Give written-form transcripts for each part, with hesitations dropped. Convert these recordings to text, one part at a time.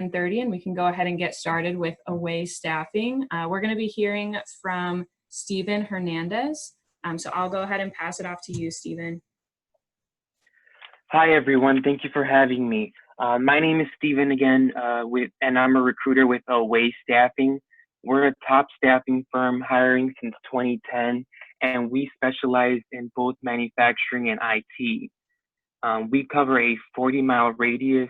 10:30, and we can go ahead and get started with Away Staffing. We're going to be hearing from Steven Hernandez. So I'll go ahead and pass it off to you, Steven. Hi, everyone. Thank you for having me. My name is Steven again, and I'm a recruiter with Away Staffing. We're a top staffing firm hiring since 2010, and we specialize in both manufacturing and IT. We cover a 40-mile radius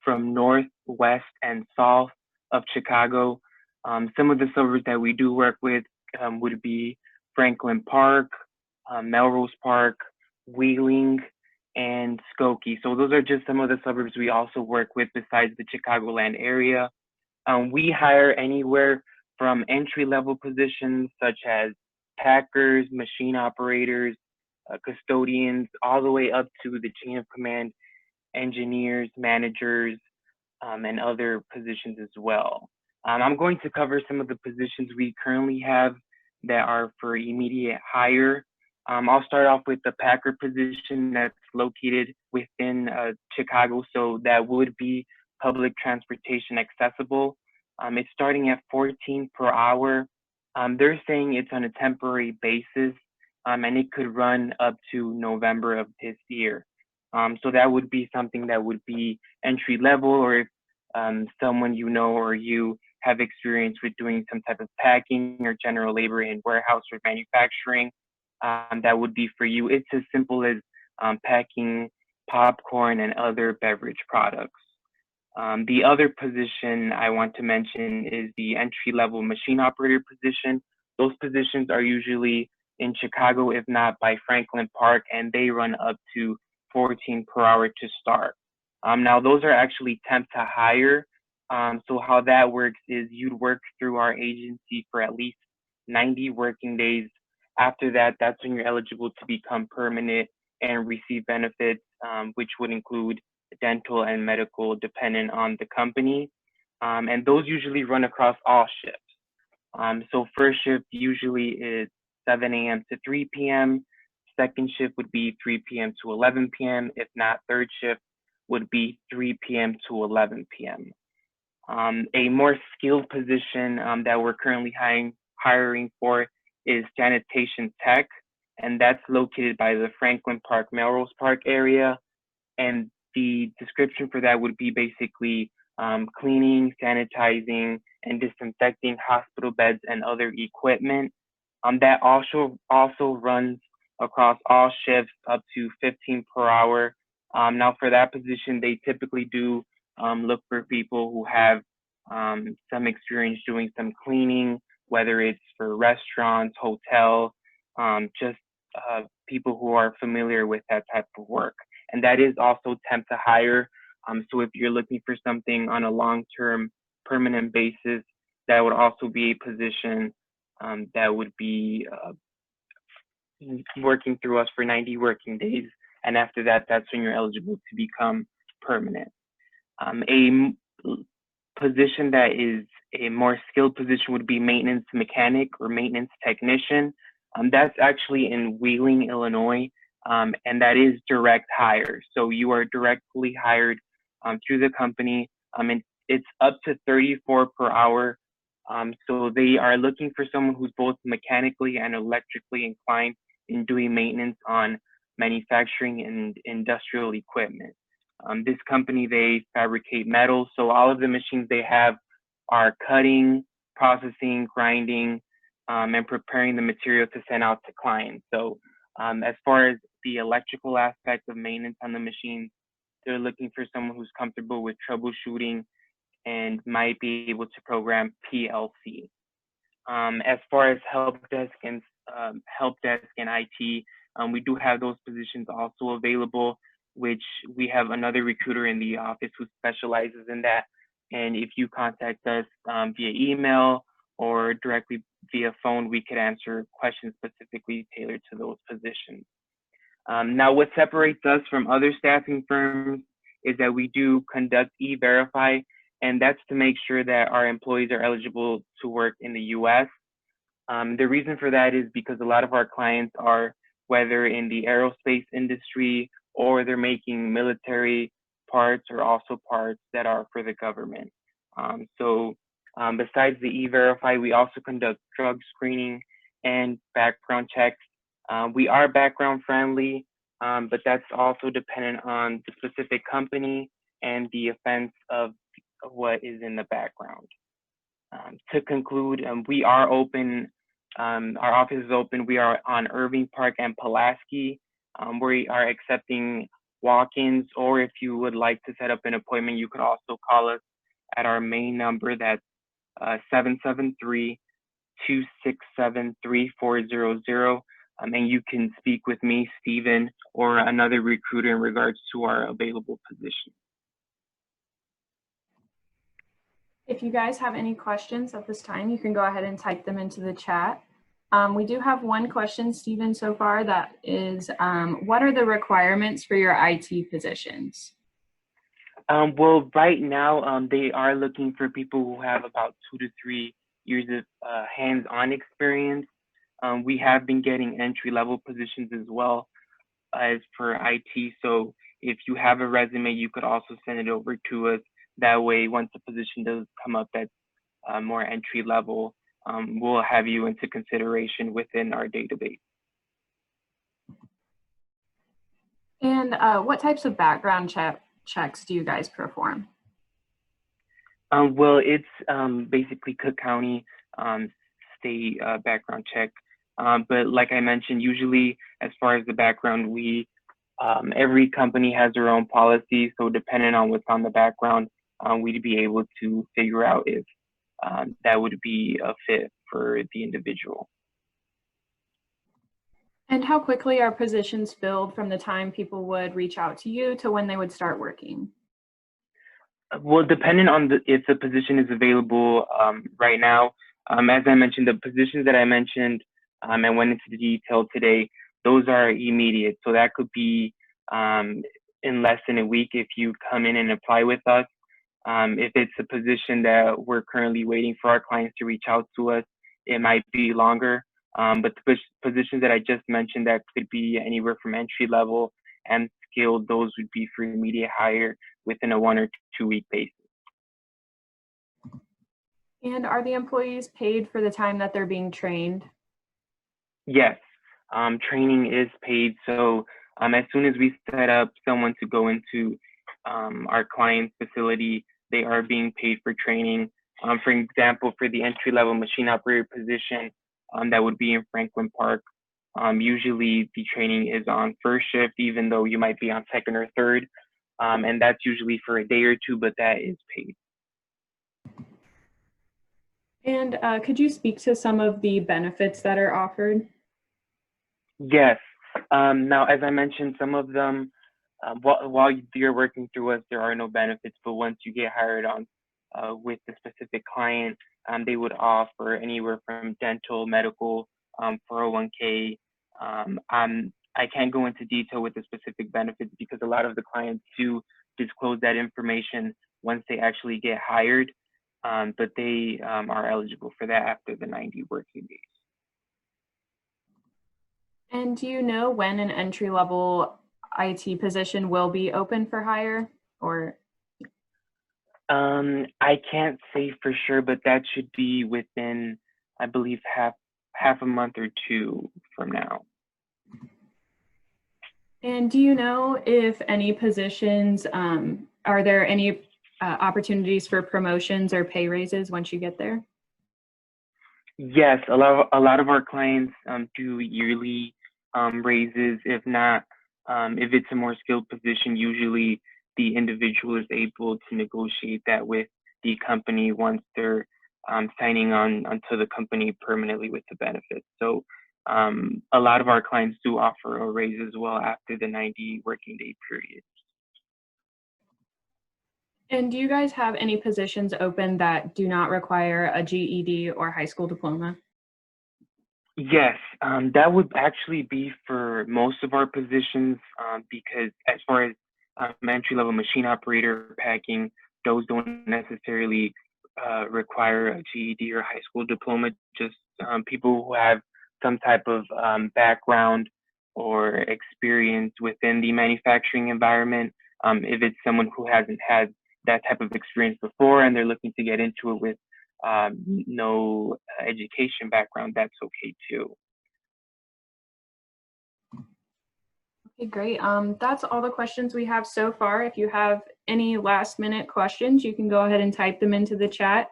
from north, west, and south of Chicago. Some of the suburbs that we do work with would be Franklin Park, Melrose Park, Wheeling, and Skokie. So those are just some of the suburbs we also work with besides the Chicagoland area. We hire anywhere from entry-level positions such as packers, machine operators, custodians, all the way up to the chain of command engineers, managers, and other positions as well. I'm going to cover some of the positions we currently have that are for immediate hire. I'll start off with the packer position that's located within Chicago, so that would be public transportation accessible. It's starting at 14 per hour. They're saying it's on a temporary basis, and it could run up to November of this year. So that would be something that would be entry level, or if someone you know or you have experience with doing some type of packing or general labor in warehouse or manufacturing, that would be for you. It's as simple as packing popcorn and other beverage products. The other position I want to mention is the entry-level machine operator position. Those positions are usually in Chicago, if not by Franklin Park, and they run up to 14 per hour to start. Now, those are actually temp to hire. So how that works is you'd work through our agency for at least 90 working days. After that, that's when you're eligible to become permanent and receive benefits, which would include dental and medical dependent on the company. And those usually run across all shifts. So first shift usually is 7 a.m. to 3 p.m. Second shift would be 3 p.m. to 11 p.m. If not, third shift would be 3 p.m. to 11 p.m. A more skilled position that we're currently hiring for is Sanitation Tech, and that's located by the Franklin Park, Melrose Park area. And the description for that would be basically cleaning, sanitizing, and disinfecting hospital beds and other equipment. That also runs across all shifts up to 15 per hour. Now for that position, they typically do look for people who have some experience doing some cleaning, whether it's for restaurants, hotel, just people who are familiar with that type of work. And that is also temp to hire. So if you're looking for something on a long-term permanent basis, that would also be a position that would be working through us for 90 working days. And after that, that's when you're eligible to become permanent. A position that is a more skilled position would be maintenance mechanic or maintenance technician. That's actually in Wheeling, Illinois, and that is direct hire. So you are directly hired through the company, and it's up to 34 per hour. So they are looking for someone who's both mechanically and electrically inclined in doing maintenance on manufacturing and industrial equipment. This company, they fabricate metal, so all of the machines they have are cutting, processing, grinding, and preparing the material to send out to clients. So as far as the electrical aspect of maintenance on the machines, they're looking for someone who's comfortable with troubleshooting and might be able to program PLC. As far as help desk and IT, we do have those positions also available, which we have another recruiter in the office who specializes in that. And if you contact us via email or directly via phone, we could answer questions specifically tailored to those positions. Now, what separates us from other staffing firms is that we do conduct E-Verify, and that's to make sure that our employees are eligible to work in the US. The reason for that is because a lot of our clients are, whether in the aerospace industry or they're making military parts or also parts that are for the government. Besides the E-Verify, we also conduct drug screening and background checks. We are background friendly, but that's also dependent on the specific company and the offense of what is in the background. To conclude, we are open. Our office is open. We are on Irving Park and Pulaski. We are accepting walk-ins, or if you would like to set up an appointment, you could also call us at our main number. That's 773-267-3400. And you can speak with me, Stephen, or another recruiter in regards to our available position. If you guys have any questions at this time, you can go ahead and type them into the chat. We do have one question, Stephen, so far, that is, what are the requirements for your IT positions? Well, right now, they are looking for people who have about 2 to 3 years of hands-on experience. We have been getting entry-level positions as well as for IT. So if you have a resume, you could also send it over to us. That way, once the position does come up that's more entry-level, we'll have you into consideration within our database. And what types of background checks do you guys perform? Well, it's basically Cook County state background check. But like I mentioned, usually as far as the background, every company has their own policy. So depending on what's on the background, we'd be able to figure out if that would be a fit for the individual. And how quickly are positions filled from the time people would reach out to you to when they would start working? Well, depending on if the position is available right now, as I mentioned, the positions that I mentioned and went into the detail today, those are immediate. So that could be in less than a week if you come in and apply with us. If it's a position that we're currently waiting for our clients to reach out to us, it might be longer. But the positions that I just mentioned that could be anywhere from entry level and skilled, those would be for immediate hire within a 1 or 2 week basis. And are the employees paid for the time that they're being trained? Yes, training is paid. So as soon as we set up someone to go into our client's facility, they are being paid for training. For example, for the entry-level machine operator position, that would be in Franklin Park. Usually the training is on first shift, even though you might be on second or third. And that's usually for a day or two, but that is paid. And could you speak to some of the benefits that are offered? Yes. Now, as I mentioned, some of them, while you're working through us, there are no benefits, but once you get hired on with the specific client, they would offer anywhere from dental, medical, 401k. I can't go into detail with the specific benefits because a lot of the clients do disclose that information once they actually get hired, but they are eligible for that after the 90 working days. And do you know when an entry-level IT position will be open for hire, or? I can't say for sure, but that should be within, I believe, half a month or two from now. And do you know if any positions, are there any opportunities for promotions or pay raises once you get there? Yes, a lot of our clients do yearly raises. If not, if it's a more skilled position, usually the individual is able to negotiate that with the company once they're signing on onto the company permanently with the benefits. So a lot of our clients do offer a raise as well after the 90 working day period. And do you guys have any positions open that do not require a GED or high school diploma? Yes, that would actually be for most of our positions because as far as entry-level machine operator packing, those don't necessarily require a GED or high school diploma, just people who have some type of background or experience within the manufacturing environment. If it's someone who hasn't had that type of experience before and they're looking to get into it with no education background, that's okay too. Okay, great. That's all the questions we have so far. If you have any last minute questions, you can go ahead and type them into the chat.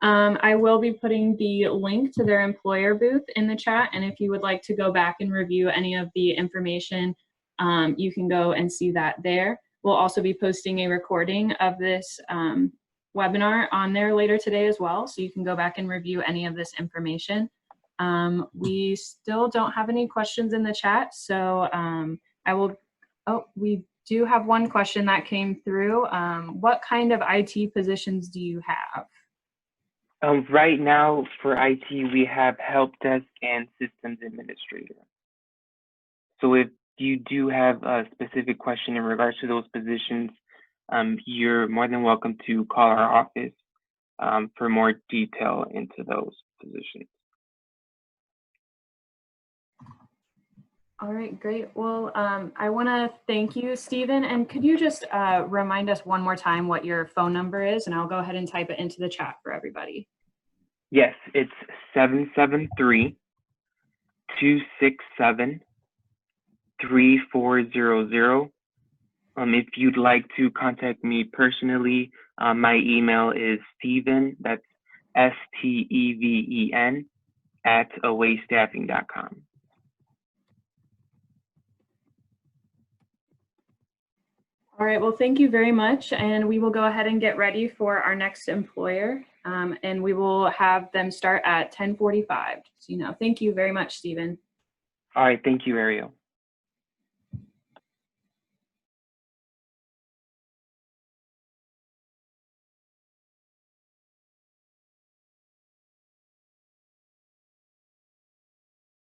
I will be putting the link to their employer booth in the chat, and if you would like to go back and review any of the information, you can go and see that there. We'll also be posting a recording of this webinar on there later today as well, so you can go back and review any of this information. We still don't have any questions in the chat, so we do have one question that came through. What kind of IT positions do you have? Right now for IT, we have help desk and systems administrator. So if you do have a specific question in regards to those positions, you're more than welcome to call our office for more detail into those positions. All right, great. Well, I want to thank you, Stephen. And could you just remind us one more time what your phone number is? And I'll go ahead and type it into the chat for everybody. Yes, it's 773-267-3400. If you'd like to contact me personally, my email is Steven, that's STEVEN, @awaystaffing.com. All right, well, thank you very much. And we will go ahead and get ready for our next employer. And we will have them start at 10:45. So, thank you very much, Stephen. All right, thank you, Ariel.